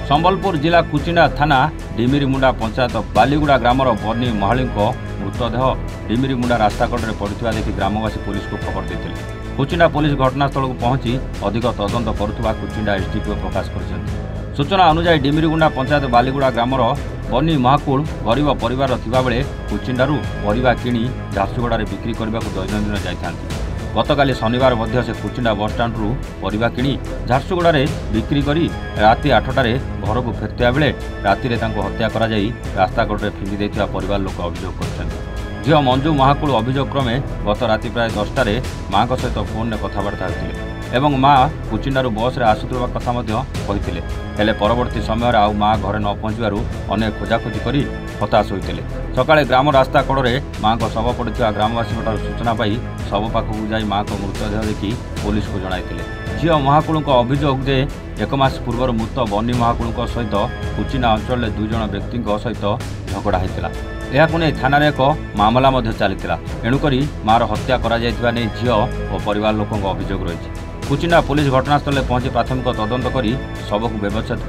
संबलपुर जिला कुचिंडा थाना डिमिरीमुंडा पंचायत बालीगुड़ा ग्रामर बनी महाली मृतदेह डिमिरीमुंडा रास्ताकड़े पड़ता देखि ग्रामवासी पुलिस को खबर देते। कुचिंडा पुलिस घटनास्थल को पहुंची अधिक तदंत करुवा कुचिंडा एसडीपीओ प्रकाश कर सूचना अनुसार डिमिरीमुंडा पंचायत बालीगुड़ा ग्रामर बनी महाकुल गरीब परिवार थिबा बेले कुचिंडारू परिबा किणी झारसुगुड़ा बिक्री करने को दैनंदिन जाइथांती। गतकाली शनिवार मध्य से कुचिंडा बस स्टाण्रु परिबा किणी झारसुगुड़ा बिक्री करी राति 8टारे घर को फेरता बेले राति हत्या करा जाई रास्ताकड़े फिंगी देथिबा परिवार लोक अभियोग करछन्ति। झील मंजू महाकुल अभियोग क्रमे गत राति प्राय 10टारे माँ सहित फोन में कथबार्ता होते एवं माँ कुचिंडारू बस रे आसुवा कथा कही हेले परवर्ती समय आउ माँ घरे न पहुंचू अनेक खोजाखोजी कर हताश होते। सकाळे ग्राम रास्ता कड़े माँ को शव पड़ा ग्रामवासी सूचना पाई शव पाखक जाई माँ को मृतदेह देखि पुलिस को जणाइथिले। झील महाकुल अभियोग जे 1 मास पूर्व मृत बनी महाकुल सहित कुचिंडा अंचल 2 जन व्यक्ति सहित झगड़ा होता। यह थाना एक मामला चलता एणुक मार हत्या कर झील और परिवार लोकों अभियोग रही। कुचिंडा पुलिस घटनास्थल पहुंची प्राथमिक तदंत कर शव को व्यवच्छेद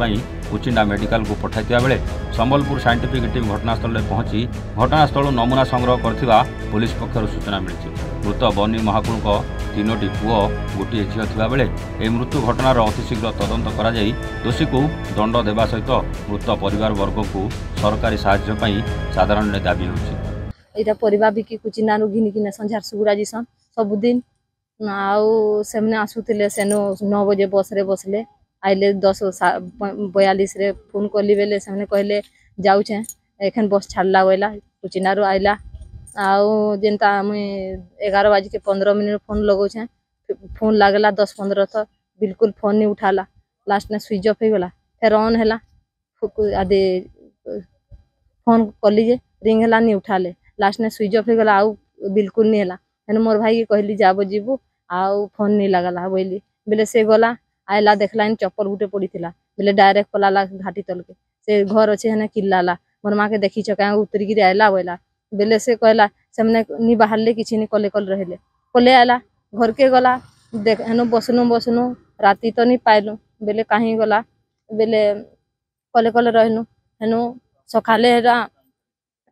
कुचिंडा मेडिकल को पठाइता बेले संबलपुर साइंटिफिक टीम घटनास्थल पहुंची घटनास्थल नमूना संग्रह करथिबा पुलिस पक्षर सूचना मिली। मृत बनी महाकुल 3टी पुओ गोटे झील थिबा बेले ए मृत्यु घटनार अतिशीघ्र तदंत करा जाई दोषी को दंड देवा सहित मृत परिवार वर्ग को सरकारी साहाय्य पई साधारण दाबी होछि। एटा परिबा बिकी कुचिंडा नु घिनि किने झारसुगुड़ा जिसन सबुदिन आउ सेमने आसुतिले सेनो 9 बजे बस रे बसले आइले 10:42 रे फोन करली बेले सेमने कहले जाउछे एखन बस छाड़ला वेला कुचिंडा रो आइला आउ जेंता मैं 11:15 फोन लगौछे फोन लागला 10-15 तो बिल्कुल फोन नहीं उठाला लास्ट में स्विच ऑफ हो गला फिर ऑन हैला आदे फोन कली जे रिंग हैला नहीं उठाले लास्ट में स्विच ऑफ हो गला आउ बिल्कुल नहीं हैला हेन मोर भाई के कहली जाबो जीबू आउ फोन नहीं लगला बोली बेले से गला आइला देखला चप्पल गुटे पड़ीला बेले डायरेक्ट पलाला घाटी तल के से घर अच्छे हेने किल्लाला मोर माँ के देखी क्या उतरिकी आइला बोला बेले से कहला से नहीं बाहर किसी नहीं कले कल रहे कले आला घर के गला देख हेनु बसनु राति तो नहीं पाइलु बेले कहीं गला बेले कले कले रहनु हेनु सकाले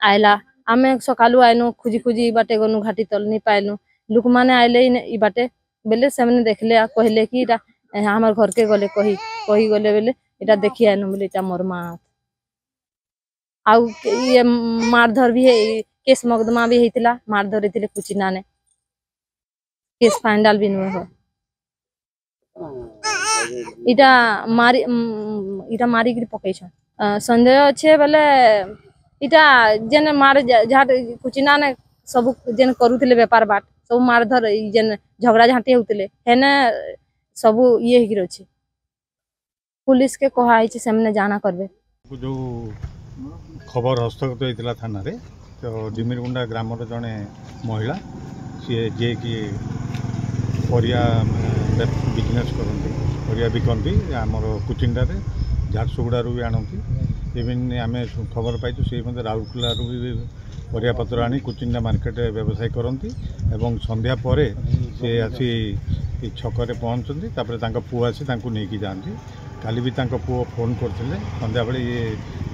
आइला आमे सकालू आइनु खुजी खुजी बाटे गनु घाटी तल नहीं पाइलु लोक माने आइले इ बाटे बेले से देखले कहले कि हमार घर के गले कही गले बेले इटा देखी आइनु बेले इटा मोर माँ आउ ये मारधर भी है केस मकदमा भी होता मारधर होते कुचिंडा ने केस फाइनल भी नुहे हो इटा मारिक पकई संदेह अच्छे बेले इटा जेन मार झाट कुचिंडा ने सब जेन करुले बेपार बाट सब मारधर जेन झगड़ा झाटी होते हेने सब ये अच्छे पुलिस के कहाई से जाना करबे जो खबर हस्तगत होता थाना रे तो डिमिरीमुंडा ग्रामर जड़े महिला सी जे कि परिया बिजनेस करती परिया बिकती आमर कुचिंडा झारसुगुड़ा भी आनती इवन आम खबर पाई से मतलब राउरकेला भी परिया पत्र आनी कुचिंडा मार्केट व्यवसाय करती एवं संध्या पर से आसी छकरे पहुँचती पुओ आसी नहीं जाती काली भी पुओ फोन करते संध्या बेले ये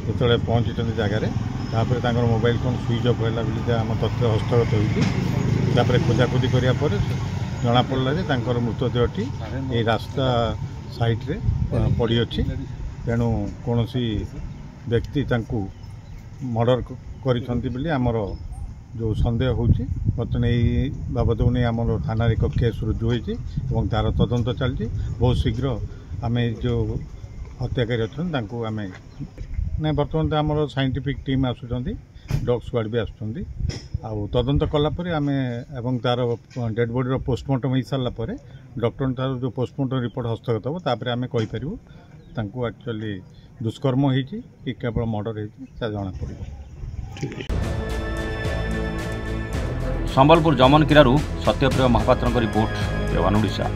जो पहुँची जगार तापर मोबाइल फोन स्विच ऑफ है बोली आम तथ्य हस्तगत होती खोजाखोजी करापर जना पड़ा जे मृतदेहटी ये रास्ता साइड रे पड़ी अच्छी तेणु कौन व्यक्ति मर्डर कर आमर जो सन्देह होची बर्तमान यही बाबद को नहीं आम थाना एक केस रुजु होती तार तदंत चलती बहुत शीघ्र आम जो हत्याकारी अच्छा आम ना बर्तमान तो आमर साइंटिफिक टीम आसुँच डॉग स्क्वाड भी आसुँच तदंत कलापर आम एवं तार डेड बॉडी पोस्टमार्टम हो सारापर डॉक्टर तार जो पोस्टमार्टम रिपोर्ट हस्तगत हम तापर आम कहीपर एक्चुअली दुष्कर्म होती कि केवल मर्डर होती जना पड़े। संबलपुर जमनकिरारू सत्यप्रिय महापात्र रिपोर्ट, देवान ओडिशा।